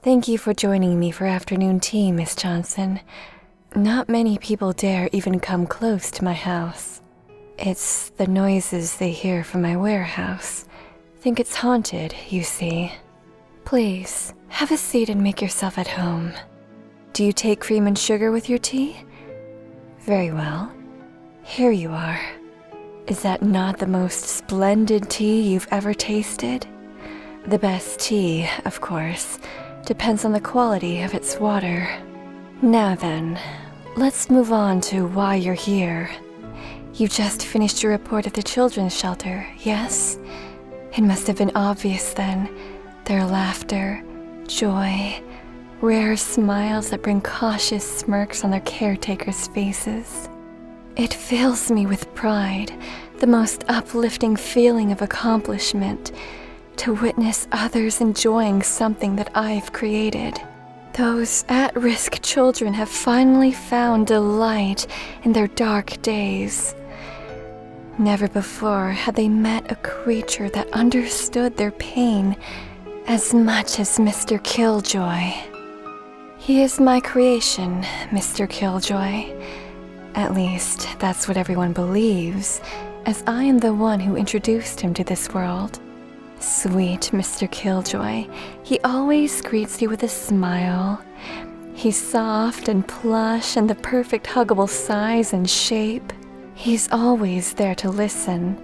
Thank you for joining me for afternoon tea, Miss Johnson. Not many people dare even come close to my house. It's the noises they hear from my warehouse. Think it's haunted, you see. Please, have a seat and make yourself at home. Do you take cream and sugar with your tea? Very well. Here you are. Is that not the most splendid tea you've ever tasted? The best tea, of course, depends on the quality of its water. Now then, let's move on to why you're here. You just finished your report at the children's shelter, yes? It must have been obvious then. Their laughter, joy, rare smiles that bring cautious smirks on their caretakers' faces. It fills me with pride, the most uplifting feeling of accomplishment, to witness others enjoying something that I've created. Those at-risk children have finally found delight in their dark days. Never before had they met a creature that understood their pain as much as Mr. Killjoy. He is my creation, Mr. Killjoy. At least, that's what everyone believes, as I am the one who introduced him to this world. Sweet Mr. Killjoy, he always greets you with a smile. He's soft and plush and the perfect huggable size and shape. He's always there to listen.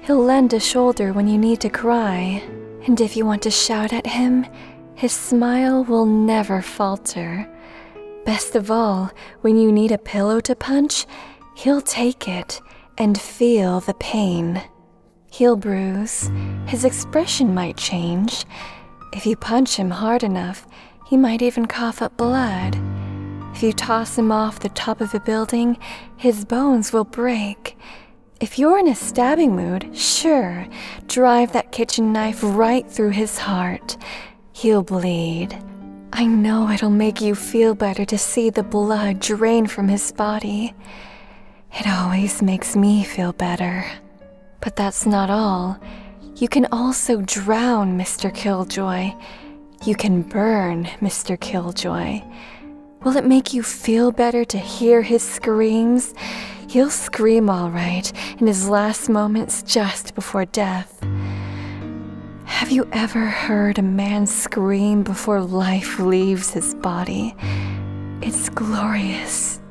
He'll lend a shoulder when you need to cry. And if you want to shout at him, his smile will never falter. Best of all, when you need a pillow to punch, he'll take it and feel the pain. He'll bruise. His expression might change. If you punch him hard enough, he might even cough up blood. If you toss him off the top of a building, his bones will break. If you're in a stabbing mood, sure, drive that kitchen knife right through his heart. He'll bleed. I know it'll make you feel better to see the blood drain from his body. It always makes me feel better. But that's not all. You can also drown Mr. Killjoy. You can burn Mr. Killjoy. Will it make you feel better to hear his screams? He'll scream all right in his last moments just before death. Have you ever heard a man scream before life leaves his body? It's glorious.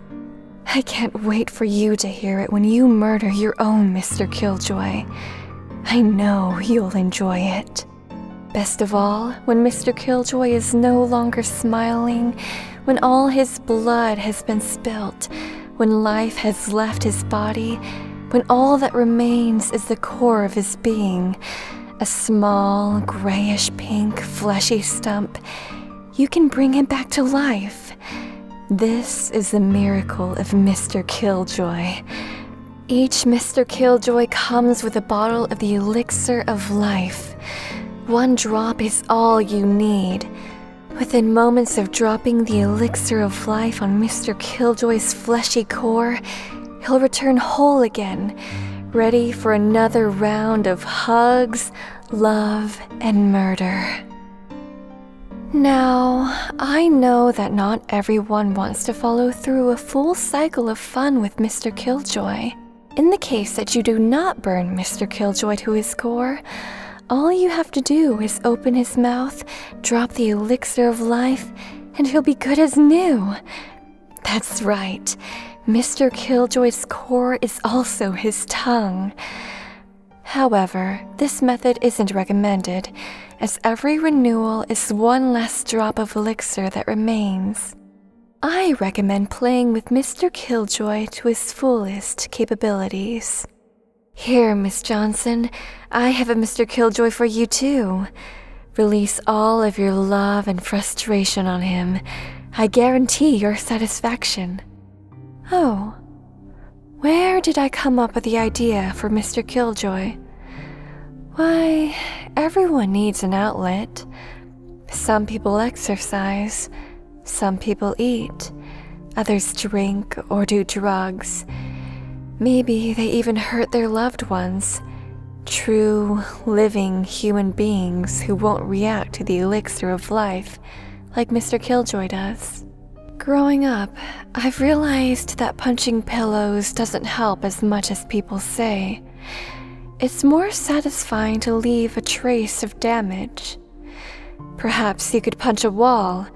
I can't wait for you to hear it when you murder your own Mr. Killjoy. I know you'll enjoy it. Best of all, when Mr. Killjoy is no longer smiling, when all his blood has been spilt, when life has left his body, when all that remains is the core of his being, a small, grayish-pink, fleshy stump, you can bring him back to life. This is the miracle of Mr. Killjoy. Each Mr. Killjoy comes with a bottle of the elixir of life. One drop is all you need. Within moments of dropping the elixir of life on Mr. Killjoy's fleshy core, he'll return whole again, ready for another round of hugs, love, and murder. Now, I know that not everyone wants to follow through a full cycle of fun with Mr. Killjoy. In the case that you do not burn Mr. Killjoy to his core, all you have to do is open his mouth, drop the elixir of life, and he'll be good as new. That's right. Mr. Killjoy's core is also his tongue. However, this method isn't recommended, as every renewal is one less drop of elixir that remains. I recommend playing with Mr. Killjoy to his fullest capabilities. Here, Miss Johnson, I have a Mr. Killjoy for you too. Release all of your love and frustration on him. I guarantee your satisfaction. Oh, where did I come up with the idea for Mr. Killjoy? Why, everyone needs an outlet. Some people exercise, some people eat, others drink or do drugs. Maybe they even hurt their loved ones. True, living human beings who won't react to the elixir of life, like Mr. Killjoy does. Growing up, I've realized that punching pillows doesn't help as much as people say. It's more satisfying to leave a trace of damage. Perhaps you could punch a wall,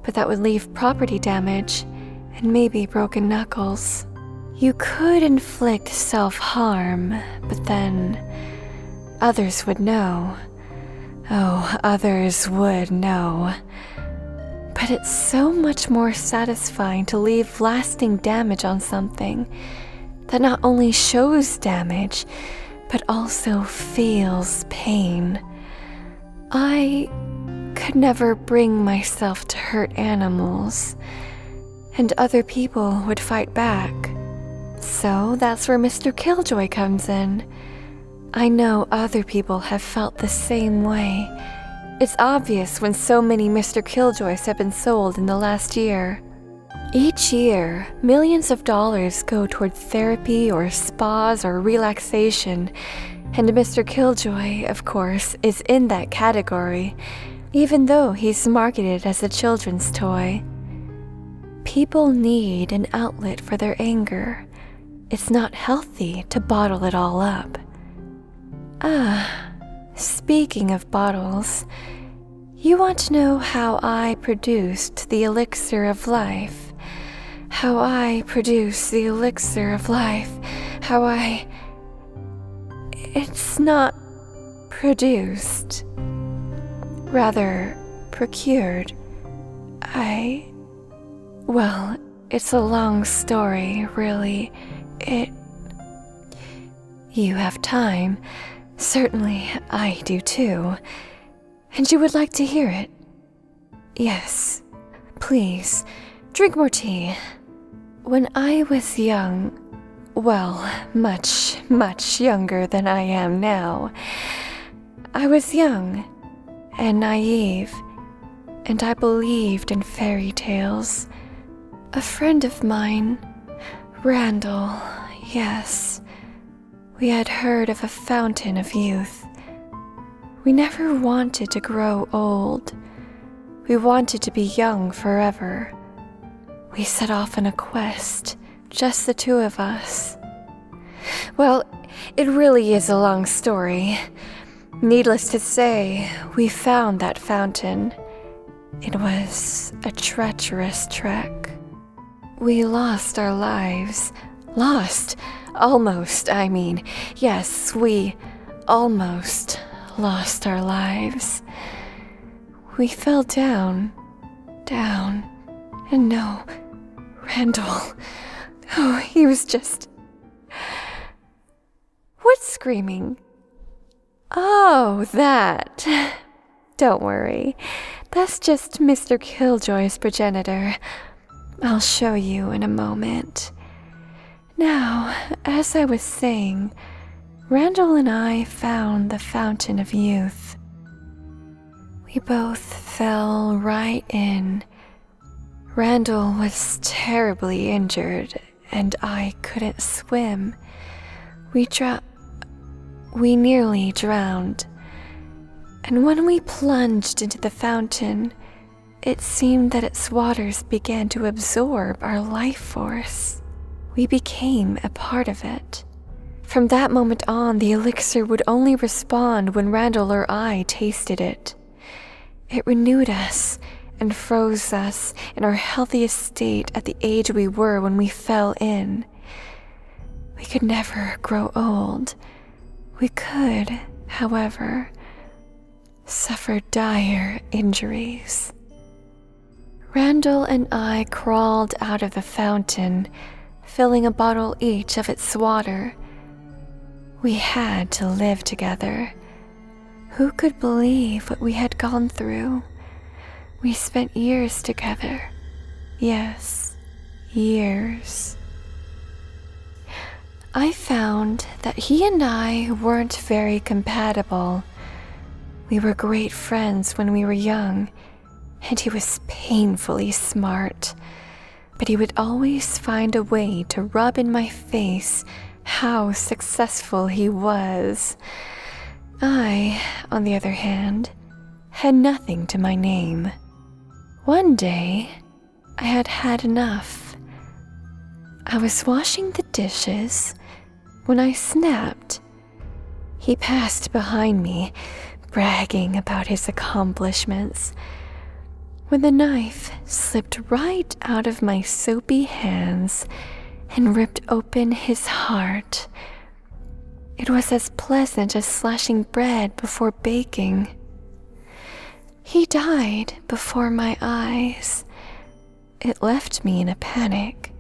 but that would leave property damage and maybe broken knuckles. You could inflict self-harm, but then others would know. Oh, others would know. But it's so much more satisfying to leave lasting damage on something that not only shows damage, but also feels pain. I could never bring myself to hurt animals, and other people would fight back. So that's where Mr. Killjoy comes in. I know other people have felt the same way. It's obvious when so many Mr. Killjoys have been sold in the last year. Each year, millions of dollars go toward therapy or spas or relaxation, and Mr. Killjoy, of course, is in that category, even though he's marketed as a children's toy. People need an outlet for their anger. It's not healthy to bottle it all up. Speaking of bottles, you want to know how I produced the elixir of life? How I produce the elixir of life? It's not produced. Rather, procured. Well, it's a long story, really. You have time. Certainly, I do too. And you would like to hear it? Yes. Please, drink more tea. When I was young, well, much, much younger than I am now, I was young and naive, and I believed in fairy tales. A friend of mine, Randall, yes, we had heard of a fountain of youth. We never wanted to grow old. We wanted to be young forever. We set off on a quest, just the two of us. Well, it really is a long story. Needless to say, we found that fountain. It was a treacherous trek. We lost our lives. Yes, we almost lost our lives. We fell down, and no, Randall, oh, he was just... What's screaming? Oh, that. Don't worry, that's just Mr. Killjoy's progenitor. I'll show you in a moment. Now, as I was saying, Randall and I found the fountain of youth. We both fell right in. Randall was terribly injured, and I couldn't swim. We nearly drowned. And when we plunged into the fountain, it seemed that its waters began to absorb our life force. We became a part of it. From that moment on, the elixir would only respond when Randall or I tasted it. It renewed us and froze us in our healthiest state at the age we were when we fell in. We could never grow old. We could, however, suffer dire injuries. Randall and I crawled out of the fountain, filling a bottle each of its water. We had to live together. Who could believe what we had gone through? We spent years together. Yes, years. I found that he and I weren't very compatible. We were great friends when we were young, and he was painfully smart. But he would always find a way to rub in my face how successful he was. I, on the other hand, had nothing to my name. One day, I had had enough. I was washing the dishes when I snapped. He passed behind me, bragging about his accomplishments, when the knife slipped right out of my soapy hands and ripped open his heart. It was as pleasant as slashing bread before baking. He died before my eyes. It left me in a panic.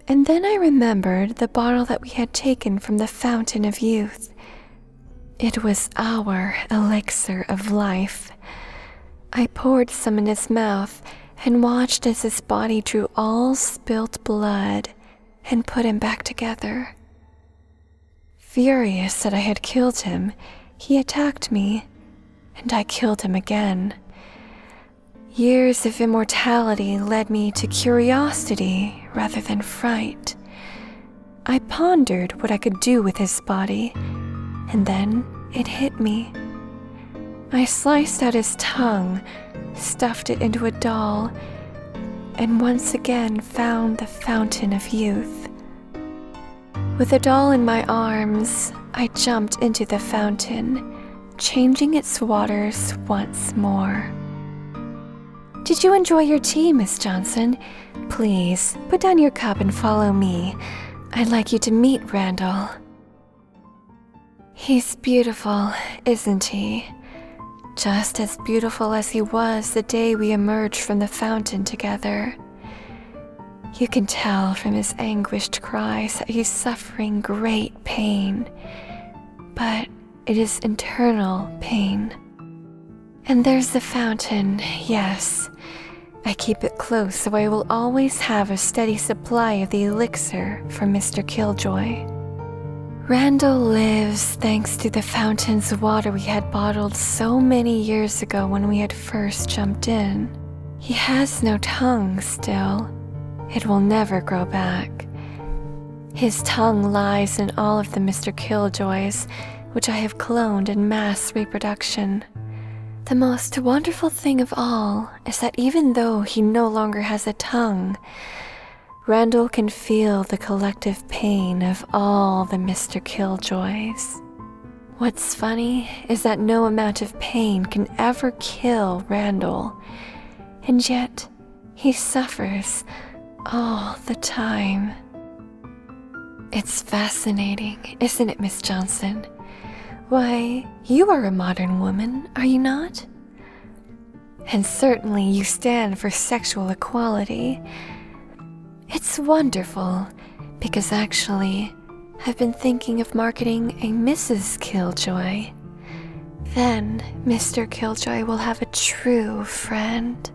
And then I remembered the bottle that we had taken from the fountain of youth. It was our elixir of life. I poured some in his mouth and watched as his body drew all spilt blood and put him back together. Furious that I had killed him, he attacked me, and I killed him again. Years of immortality led me to curiosity rather than fright. I pondered what I could do with his body, and then it hit me. I sliced out his tongue, stuffed it into a doll, and once again found the fountain of youth. With the doll in my arms, I jumped into the fountain, changing its waters once more. Did you enjoy your tea, Miss Johnson? Please, put down your cup and follow me. I'd like you to meet Randall. He's beautiful, isn't he? Just as beautiful as he was the day we emerged from the fountain together. You can tell from his anguished cries that he's suffering great pain, but it is internal pain. And there's the fountain, yes. I keep it close so I will always have a steady supply of the elixir for Mr. Killjoy. Randall lives thanks to the fountain's water we had bottled so many years ago when we had first jumped in. He has no tongue still. It will never grow back. His tongue lies in all of the Mr. Killjoys, which I have cloned in mass reproduction. The most wonderful thing of all is that even though he no longer has a tongue, Randall can feel the collective pain of all the Mr. Killjoys. What's funny is that no amount of pain can ever kill Randall, and yet he suffers all the time. It's fascinating, isn't it, Miss Johnson? Why, you are a modern woman, are you not? And certainly you stand for sexual equality. It's wonderful, because actually, I've been thinking of marketing a Mrs. Killjoy. Then, Mr. Killjoy will have a true friend.